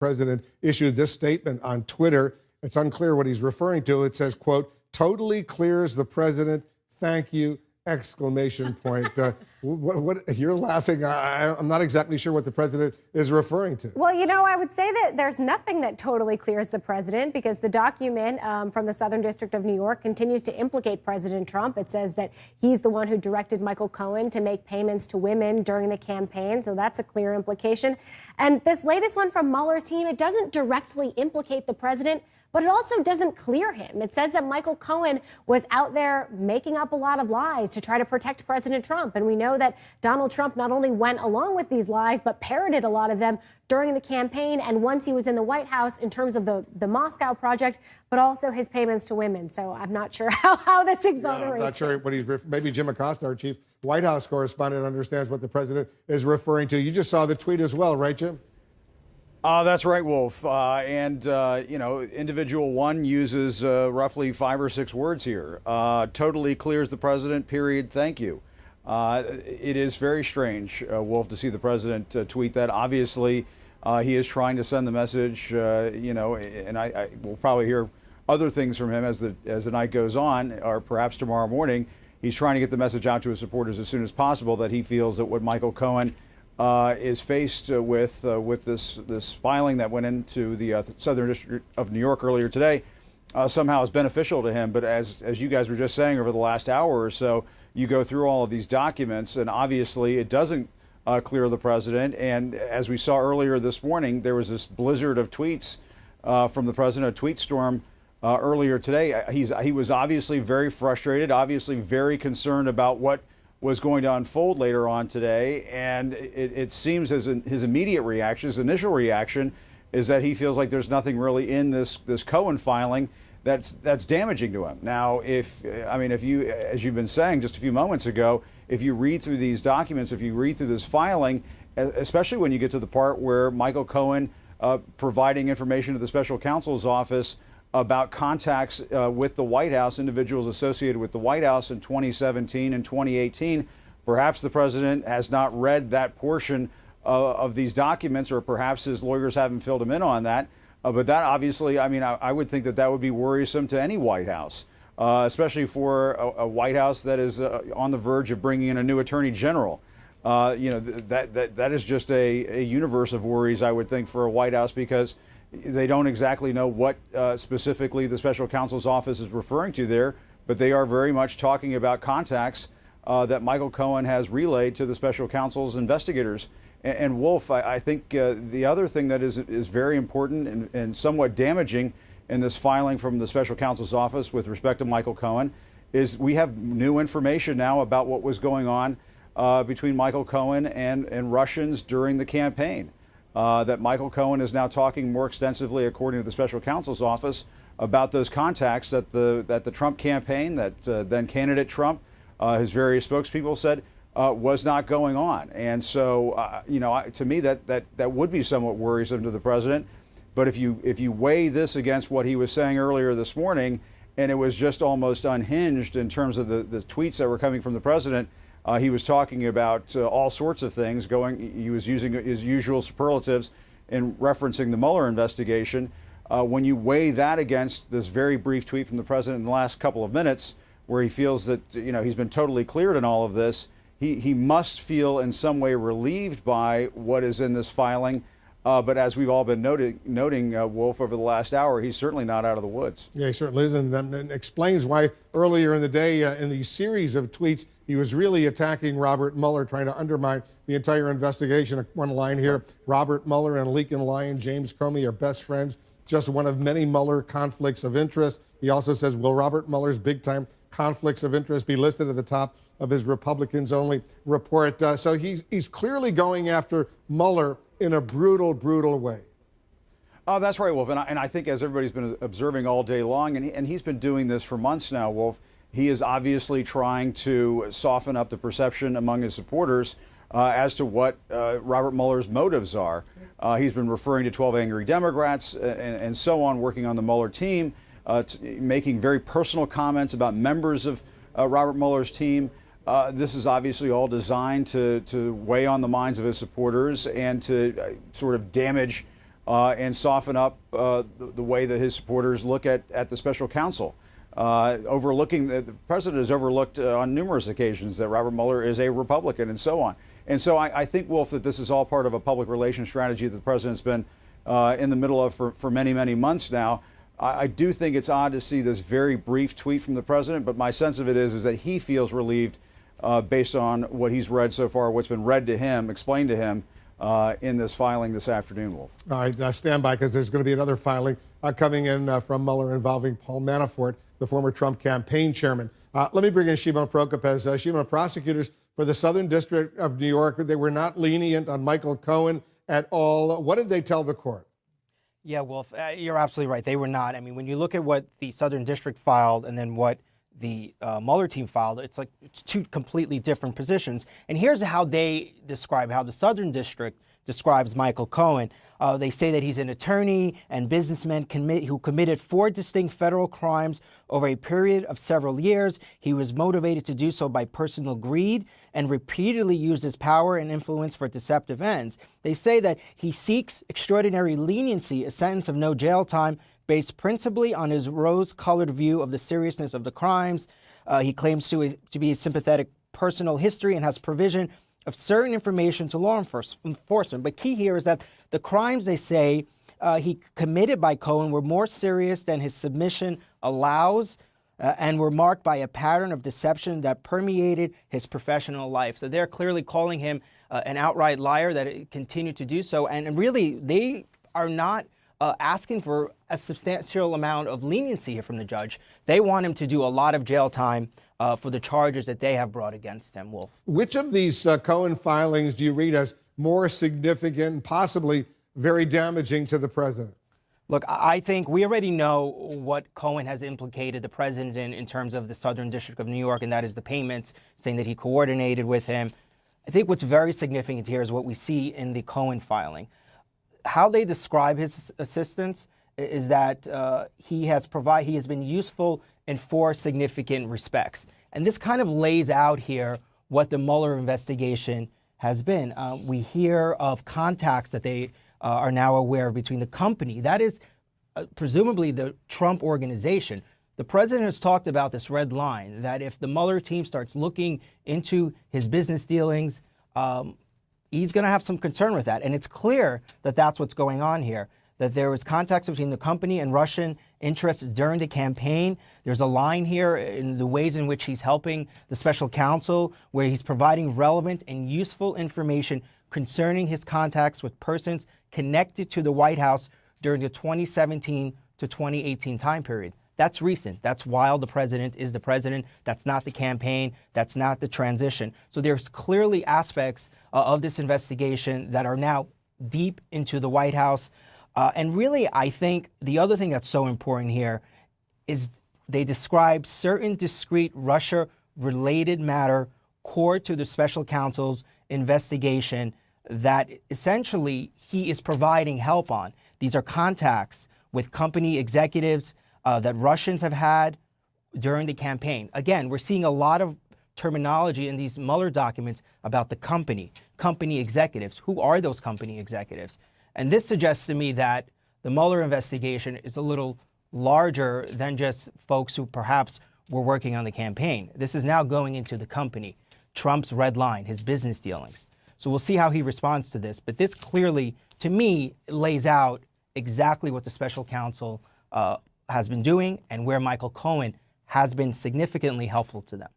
president issued this statement on Twitter. It's unclear what he's referring to. It says, quote, "Totally clears the president. Thank you!" Exclamation point. What you're laughing. I'm not exactly sure what the president is referring to. Well, I would say that there's nothing that totally clears the president, because the document from the Southern District of New York continues to implicate President Trump. It says that he's the one who directed Michael Cohen to make payments to women during the campaign. So that's a clear implication. And this latest one from Mueller's team, it doesn't directly implicate the president, but it also doesn't clear him. It says that Michael Cohen was out there making up a lot of lies to try to protect President Trump. And we know that Donald Trump not only went along with these lies, but parroted a lot of them during the campaign and once he was in the White House in terms of the Moscow project, but also his payments to women. So I'm not sure how this exonerates. I'm not sure what he's maybe Jim Acosta, our chief White House correspondent, understands what the president is referring to. You just saw the tweet as well, right, Jim? That's right, Wolf. Individual one uses roughly 5 or 6 words here. Totally clears the president, period, thank you. It is very strange, Wolf, to see the president tweet that. Obviously, he is trying to send the message, and I will probably hear other things from him as the night goes on, or perhaps tomorrow morning. He's trying to get the message out to his supporters as soon as possible that he feels that what Michael Cohen is faced with this filing that went into the Southern District of New York earlier today somehow is beneficial to him. But as you guys were just saying, over the last hour or so, you go through all of these documents, and obviously it doesn't clear the president. And as we saw earlier this morning, there was this blizzard of tweets from the president, a tweet storm earlier today. He was obviously very frustrated, obviously very concerned about what was going to unfold later on today, and it seems his immediate reaction, his initial reaction, is that he feels like there's nothing really in this Cohen filing that's damaging to him. Now, if you, as you've been saying just a few moments ago, if you read through these documents, if you read through this filing, especially when you get to the part where Michael Cohen providing information to the special counsel's office about contacts with the White House, individuals associated with the White House in 2017 and 2018. Perhaps the president has not read that portion of these documents, or perhaps his lawyers haven't filled him in on that. But that obviously, I would think that would be worrisome to any White House, especially for a White House that is on the verge of bringing in a new attorney general. That is just a universe of worries, I would think, for a White House, because they don't exactly know what specifically the special counsel's office is referring to there, but they are very much talking about contacts that Michael Cohen has relayed to the special counsel's investigators. And Wolf, I think the other thing that is very important and somewhat damaging in this filing from the special counsel's office with respect to Michael Cohen is we have new information now about what was going on between Michael Cohen and Russians during the campaign. That Michael Cohen is now talking more extensively, according to the special counsel's office, about those contacts that the Trump campaign, that then candidate Trump, his various spokespeople said was not going on. And so, to me, that would be somewhat worrisome to the president. But if you weigh this against what he was saying earlier this morning, and it was just almost unhinged in terms of the tweets that were coming from the president. He was talking about all sorts of things. He was using his usual superlatives in referencing the Mueller investigation. When you weigh that against this very brief tweet from the president in the last couple of minutes, where he feels that he's been totally cleared in all of this, he must feel in some way relieved by what is in this filing. But as we've all been noting, Wolf, over the last hour, he's certainly not out of the woods. Yeah, he certainly isn't. And explains why earlier in the day, in the series of tweets, he was really attacking Robert Mueller, trying to undermine the entire investigation. One line here: Robert Mueller and Lincoln Lyon James Comey are best friends, just one of many Mueller conflicts of interest. He also says, will Robert Mueller's big-time conflicts of interest be listed at the top of his Republicans-only report? So he's clearly going after Mueller in a brutal, brutal way. Oh, that's right, Wolf. And I think, as everybody's been observing all day long, and he's been doing this for months now, Wolf, he is obviously trying to soften up the perception among his supporters as to what Robert Mueller's motives are. He's been referring to 12 angry Democrats and so on, working on the Mueller team, making very personal comments about members of Robert Mueller's team. This is obviously all designed to weigh on the minds of his supporters and to sort of damage and soften up the way that his supporters look at the special counsel. The president has overlooked on numerous occasions that Robert Mueller is a Republican and so on. And so I think, Wolf, that this is all part of a public relations strategy that the president's been in the middle of for many, many months now. I do think it's odd to see this very brief tweet from the president, but my sense of it is that he feels relieved based on what he's read so far, what's been read to him, explained to him in this filing this afternoon, Wolf. All right, stand by, because there's going to be another filing coming in from Mueller involving Paul Manafort, the former Trump campaign chairman. Let me bring in Shimon Prokopez. Shimon, prosecutors for the Southern District of New York, they were not lenient on Michael Cohen at all. What did they tell the court? Yeah, Wolf, you're absolutely right. They were not. I mean, when you look at what the Southern District filed and then what the Mueller team filed, it's two completely different positions. And here's how they describe, how the Southern District describes Michael Cohen. They say that he's an attorney and businessman who committed 4 distinct federal crimes over a period of several years. He was motivated to do so by personal greed and repeatedly used his power and influence for deceptive ends. They say that he seeks extraordinary leniency, a sentence of no jail time, based principally on his rose-colored view of the seriousness of the crimes. He claims to be a sympathetic personal history and has provision of certain information to law enforcement. But key here is that the crimes, they say, he committed by Cohen were more serious than his submission allows and were marked by a pattern of deception that permeated his professional life. So they're clearly calling him an outright liar, that it continued to do so. And really, they are not asking for a substantial amount of leniency here from the judge. They want him to do a lot of jail time for the charges that they have brought against him, Wolf. Which of these Cohen filings do you read as more significant and possibly very damaging to the president? Look, I think we already know what Cohen has implicated the president in terms of the Southern District of New York, and that is the payments, saying that he coordinated with him. I think what's very significant here is what we see in the Cohen filing. How they describe his assistance is that he has been useful in 4 significant respects. And this kind of lays out here what the Mueller investigation has been. We hear of contacts that they are now aware of between the company. That is presumably the Trump organization. The president has talked about this red line, that if the Mueller team starts looking into his business dealings, he's going to have some concern with that. And it's clear that that's what's going on here, that there was contacts between the company and Russian interests during the campaign. There's a line here in the ways in which he's helping the special counsel, where he's providing relevant and useful information concerning his contacts with persons connected to the White House during the 2017 to 2018 time period. That's recent. That's while the president is the president. That's not the campaign. That's not the transition. So there's clearly aspects of this investigation that are now deep into the White House. And really, I think the other thing that's so important here is they describe certain discrete Russia-related matter core to the special counsel's investigation that essentially he is providing help on. These are contacts with company executives that Russians have had during the campaign. Again, we're seeing a lot of terminology in these Mueller documents about the company executives. Who are those company executives? And this suggests to me that the Mueller investigation is a little larger than just folks who perhaps were working on the campaign. This is now going into the company, Trump's red line, his business dealings. So we'll see how he responds to this. But this clearly, to me, lays out exactly what the special counsel has been doing and where Michael Cohen has been significantly helpful to them.